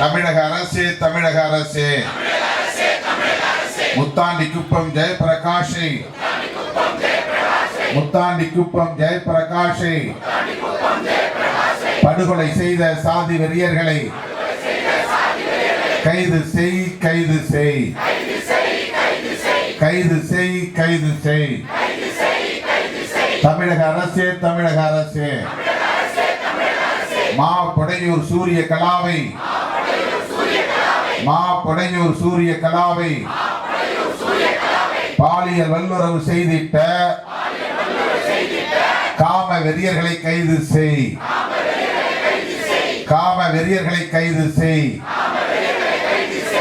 தமிழக அரசு தமிழக அரசு முத்தாண்டிக்குப்பம் ஜெயபிரகாஷை முத்தாண்டிக்குப்பம் ஜெயபிரகாஷை படுகொலை செய்த சாதி வெறியர்களை கைது செய் கைது செய் கைது செய் கைது செய் தமிழக அரசு தமிழக அரசு மா பொடையூர் சூரிய கலாவை மா பொடையூர் சூரிய கலாவை பாலியல் வல்லுறவு செய்திட்ட காம வெறியர்களை கைது செய் காம வெறியர்களை கைது செய்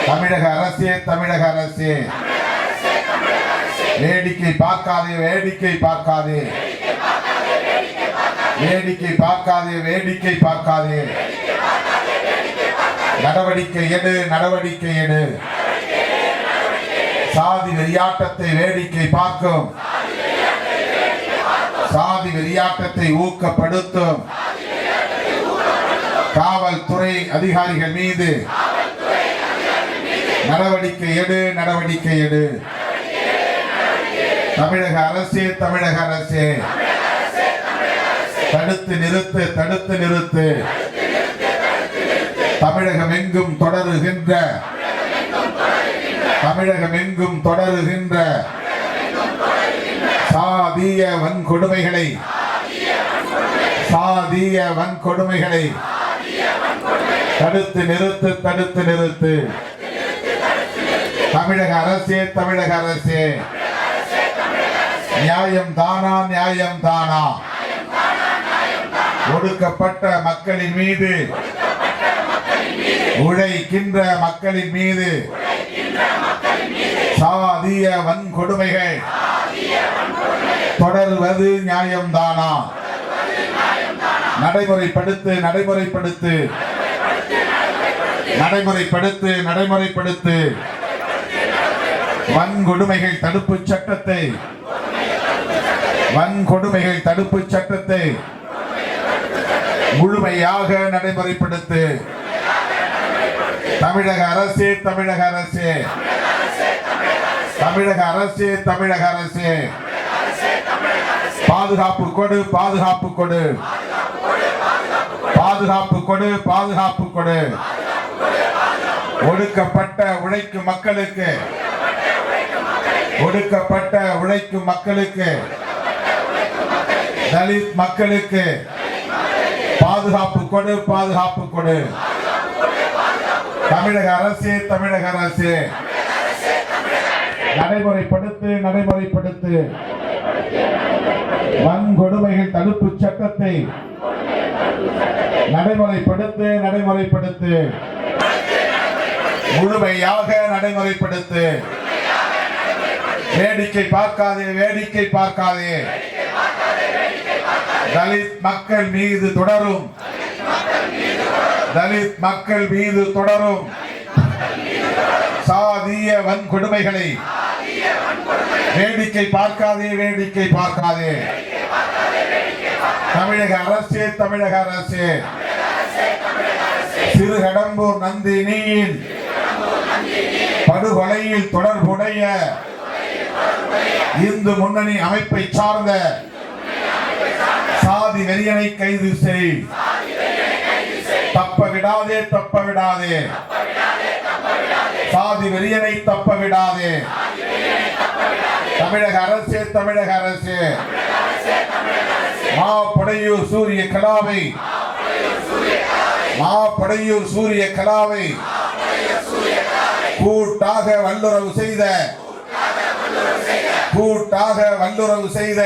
தமிழக அரசு தமிழக அரசு வேடிக்கை பார்க்காதே வேடிக்கை பார்க்காதே வேடிக்கை பார்க்காதே வேடிக்கை பார்க்காதே நடவடிக்கை எடு நடவடிக்கை எடு சாதி வெறியாட்டத்தை வேடிக்கை பார்க்கும் சாதி வெறியாட்டத்தை ஊக்கப்படுத்தும் காவல்துறை அதிகாரிகள் மீது நடவடிக்கை எடு நடவடிக்கை எடு தமிழக அரசு தமிழக அரசு தடுத்து நிறுத்து தடுத்து நிறுத்து தமிழகம் எங்கும் தொடருகின்ற தமிழகம் எங்கும் தொடருகின்ற சாதிய வன்கொடுமைகளை சாதிய வன்கொடுமைகளை தடுத்து நிறுத்து தடுத்து நிறுத்து தமிழக அரசு தமிழக அரசு நியாயம் தானா நியாயம் தானா ஒடுக்கப்பட்ட மக்களின் மீது உழைக்கின்ற மக்களின் மீது சாதிய வன்கொடுமைகள் தொடர்வது நியாயம் தானா நடைமுறைப்படுத்து நடைமுறைப்படுத்து நடைமுறைப்படுத்து நடைமுறைப்படுத்து வன்கொடுமைகள் தடுப்பு சட்டத்தை வன்கொடுமைகள் தடுப்பு சட்டத்தை முழுமையாக நடைமுறைப்படுத்து தமிழக அரசு தமிழக அரசு தமிழக அரசு தமிழக அரசு பாதுகாப்பு கொடு பாதுகாப்பு கொடு பாதுகாப்பு கொடு பாதுகாப்பு கொடு ஒடுக்கப்பட்ட உழைக்கும் மக்களுக்கு ஒடுக்கப்பட்ட உழைக்கும் மக்களுக்கு தலித் மக்களுக்கு பாதுகாப்பு கொடு பாதுகாப்பு கொடு தமிழக அரசு தமிழக அரசு நடைமுறைப்படுத்து நடைமுறைப்படுத்து வன்கொடுமைகள் தடுப்பு சட்டத்தை நடைமுறைப்படுத்து நடைமுறைப்படுத்து முழுமையாக நடைமுறைப்படுத்து வேடிக்கை பார்க்காதே வேடிக்கை பார்க்காதே தலித் மக்கள் மீது தொடரும் தலித் மக்கள் மீது தொடரும் சாதிய வன்கொடுமைகளை வேடிக்கை பார்க்காதே வேடிக்கை பார்க்காதே தமிழக அரசு தமிழக அரசு சிறுகடம்பூர் நந்தினியின் படுகொலையில் தொடர்புடைய இந்து முன்னணி அமைப்பை சார்ந்த சாதி வெறியனை கைது செய் தப்ப விடாதே தப்ப விடாதே சாதி வெறியனை தப்ப விடாதே தமிழக அரசு தமிழக அரசு மா பொடையூர் சூரிய கலாவை மா பொடையூர் சூரிய கலாவை கூட்டாக வல்லுறவு செய்த கூட்டாக வல்லுறவு செய்த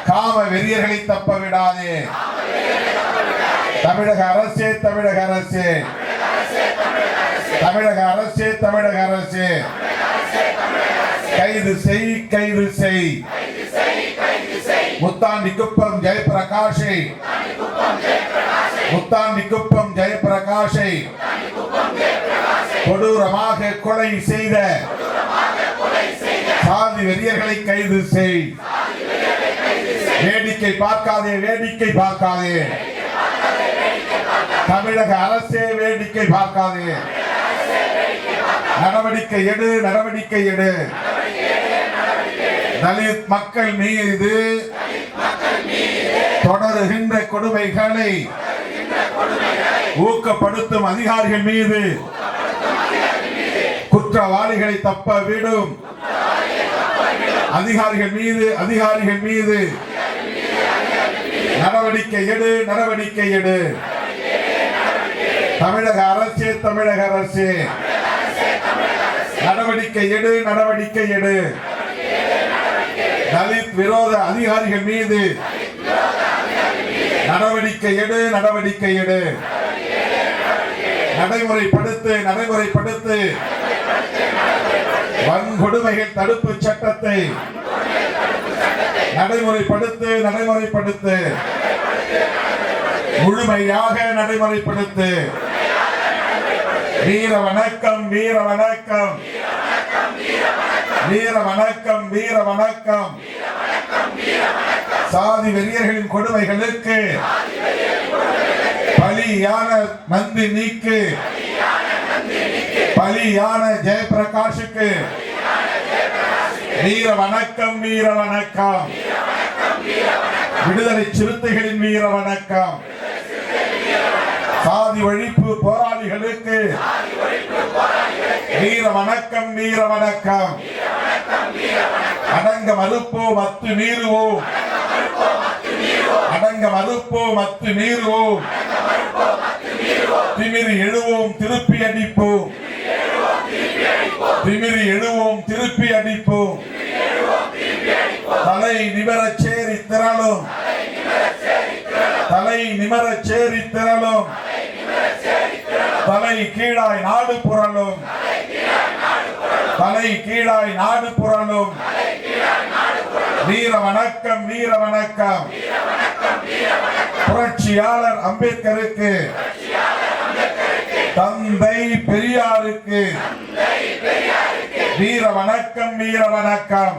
காம வெறியர்களை தப்ப விடாதே தமிழக அரசு தமிழக அரசு தமிழக அரசு தமிழக அரசு கைது செய் கைது செய் முத்தாண்டிக்குப்பம் ஜெயபிரகாஷை முத்தாண்டிக்குப்பம் ஜெயபிரகாஷை கொடூரமாக கொலை செய்த சாதி வெறியர்களை கைது செய் வேடிக்கை பார்க்காதே வேடிக்கை பார்க்காதே தமிழக அரசே வேடிக்கை பார்க்காதே. நடவடிக்கை எடு, நடவடிக்கை எடு. தலித் மக்கள் மீது தொடருகின்ற கொடுமைகளை ஊக்கப்படுத்தும் அதிகாரிகள் மீது, குற்றவாளிகளை தப்ப விடும் அதிகாரிகள் மீது நடவடிக்கை எடு, நடவடிக்கை எடு. தமிழக அரசே, தமிழக அரசே நடவடிக்கை எடு, நடவடிக்கை எடு. தலித் விரோத அதிகாரிகள் மீது நடவடிக்கை எடு, நடவடிக்கை எடு. நடைமுறைப்படுத்து, நடைமுறைப்படுத்து. வன்கொடுமைகள் தடுப்பு சட்டத்தை நடைமுறைப்படுத்து, நடைமுறைப்படுத்து. முழுமையாக நடைமுறைப்படுத்து. வீர வணக்கம், வீர வணக்கம், வீர வணக்கம், வீர வணக்கம். சாதி வெறியர்களின் கொடுமைகளுக்கு பலியான நந்தி நீக்கு, பலியான ஜெயபிரகாஷுக்கு வீர வணக்கம், வீர வணக்கம். விடுதலை சிறுத்தைகளின் வீர வணக்கம். சாதி ஒழிப்பு போராளிகளுக்கு வீர வணக்கம், வீர வணக்கம். அடங்க மறுப்போம், அத்துமீறுவோம். அடங்க மறுப்போம், அத்துமீறுவோம். திமிரி எழுவோம், திருப்பி அடிப்போம். திமிரி எழுவோம், திருப்பி அடிப்போம். தலை நிமிரச் சேரி திரளும், தலை நிமிரச் சேரி திரளும். தலை கீழாய் நாடு புரளும், தலை கீழாய் நாடு புரளும். வீர வணக்கம், வீர வணக்கம். புரட்சியாளர் அம்பேத்கருக்கு, தந்தை பெரியாருக்கு வீர வணக்கம், வீர வணக்கம்.